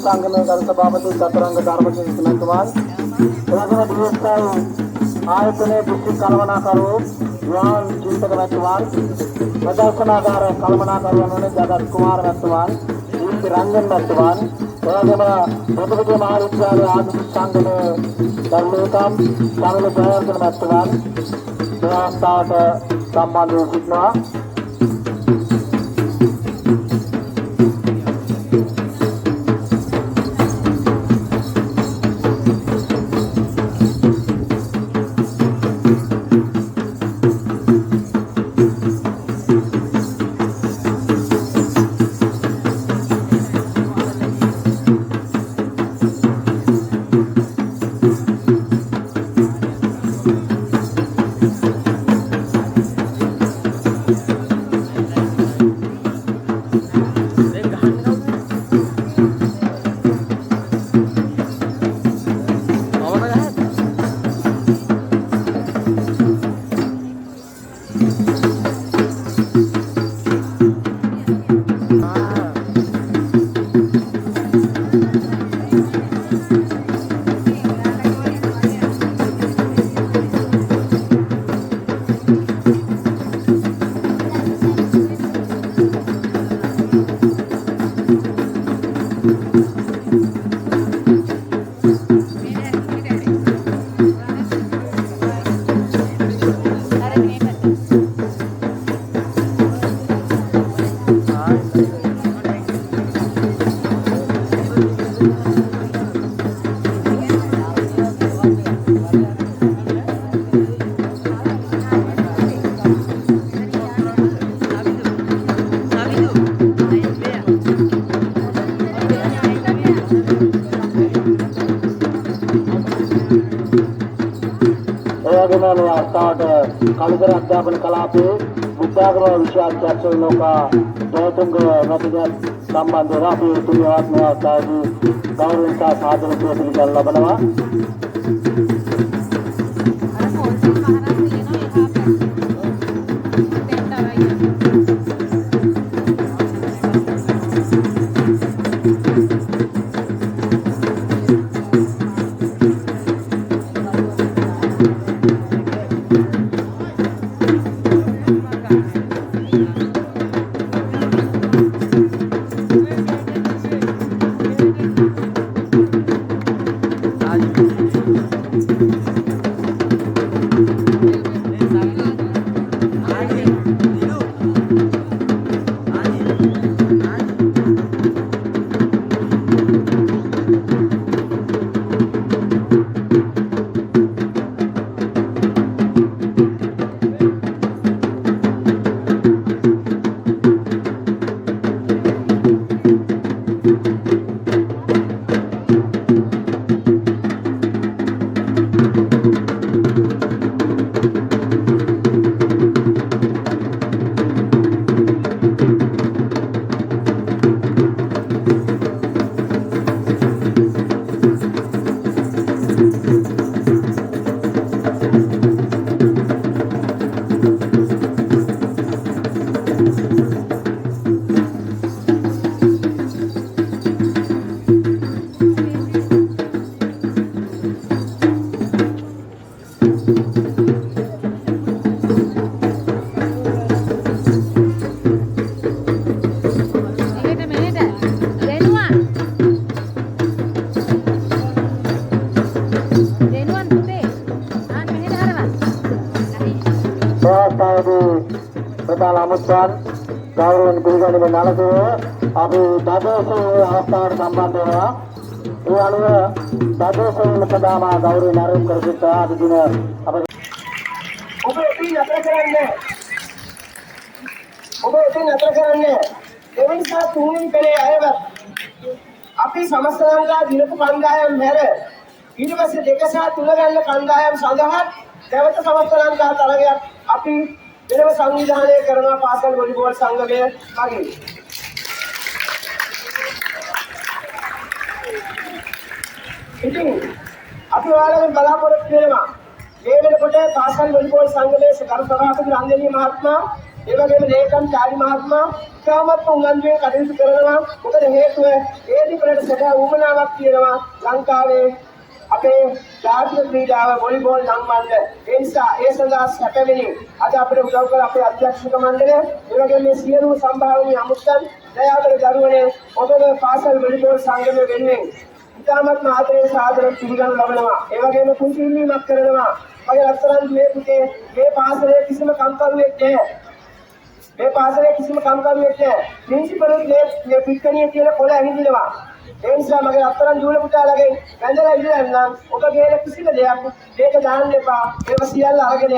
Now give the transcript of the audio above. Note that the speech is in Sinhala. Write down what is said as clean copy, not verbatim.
සංගමයේ ගරු සභාපති චතුරංග ධර්මසිංහ මහත්මයා එවැනි දිවස්ථාන ආයතනයේ දුක්ඛ කල්පනාකරෝ වාන් චින්තක මහත්මයා ප්‍රදර්ශනාකාර කල්පනාකරුවන් වන ජගත් කුමාර මහත්මයා ඊට රංගන් මහත්මයා එවැනිම ප්‍රතිපද මහාවිද්‍යාලයේ ආධුනික සංගමයේ ධර්මෝතම් සමල ප්‍රයත්න මහත්මයා ප්‍රාස්තාවට සම්බන්ධ වූ සිටිනවා. කලුතර අධ්‍යාපන කලාපයේ බුද්ධාගම විශ්වාසයක් ලෝකා ජයතුංග රත්නයන් සම්බන්ධව අපේ තුන්වෙනි අවස්ථාවේදී ගෞරවයෙන් සාදර පිළිගන්න ලබනවා. ප්‍රධාන අමුත්‍යාන් ගෞරවයෙන් පිළිගැනීම නලකුව අපි දදෝසේ අවස්ථාවට සම්බන්ධ වෙනවා. ඒ අනුව දදෝසේ ප්‍රදාම ගෞරවයෙන් ආරම්භ කර සිටා අද දින අප ඔබ එතින් අතර කරන්නේ ඔබ එතින් අතර කරන්නේ එවැනි සා තුන්වෙනි පෙළේ අයවත් අපි සමස්ත ලංකා දිනපු කණ්ඩායම් හැර ඊට පස්සේ දෙක සහ තුන ගන්න කණ්ඩායම් සඳහා නැවත සමස්ත ලංකා තරගයක් අපි වෙනම සංවිධානය කරනවා පාසල් වොලිබෝල් සංගමය මගින්. ඉතින් අපි ඔයාලගෙන් බලාපොරොත්තු වෙනවා මේ වෙනකොට පාසල් වොලිබෝල් සංගමයේ කරු සභාපති රන්දේනී මහත්මයා ඒ වගේම ලේකම් චාරි මහත්මයා තාමත් උගන්වීම් කටයුතු කරනවා. මොකද හේතුව ඒ දිපරට සැබෑ උවමනාවක් තියෙනවා ලංකාවේ අපේ ජාතික ක්‍රීඩාව වොලිබෝල් සම්බන්ධ. ඒ නිසා ඒ සඳහා සැපෙමිනි අද අපිට උදව් කළ අපේ අධ්‍යක්ෂක මණ්ඩලය ඒ වගේම මේ සියලු සම්භාවනීය අමුත්තන් දයාවර දරුවනේ ඔබගේ පාසල් වොලිබෝල් සංගමය වෙනුවෙන් ඉතාමත් ආදරයෙන් සාදරයෙන් පිළිගනු ලබනවා. ඒ වගේම කුංචි ඉල්ලීමක් කරනවා. මගේ රත්තරන් මේ පුතේ මේ පාසලේ කිසිම කම්කරුවෙක් නැහැ. මේ පාසලේ කිසිම කම්කරුවෙක් නැහැ. ප්‍රින්සිපල්ුත් මේ පිටකණියේ තියෙන පොළ ඇහිඳිනවා. ඒ නිසා මගේ රත්තරන් දූල පුතාලගෙන් වැඳලා ඉල්ලන්නම් ඔබ ගේන කිසිම දෙයක් මේක දාන්න එපා. ඒක සියල්ල අරගෙන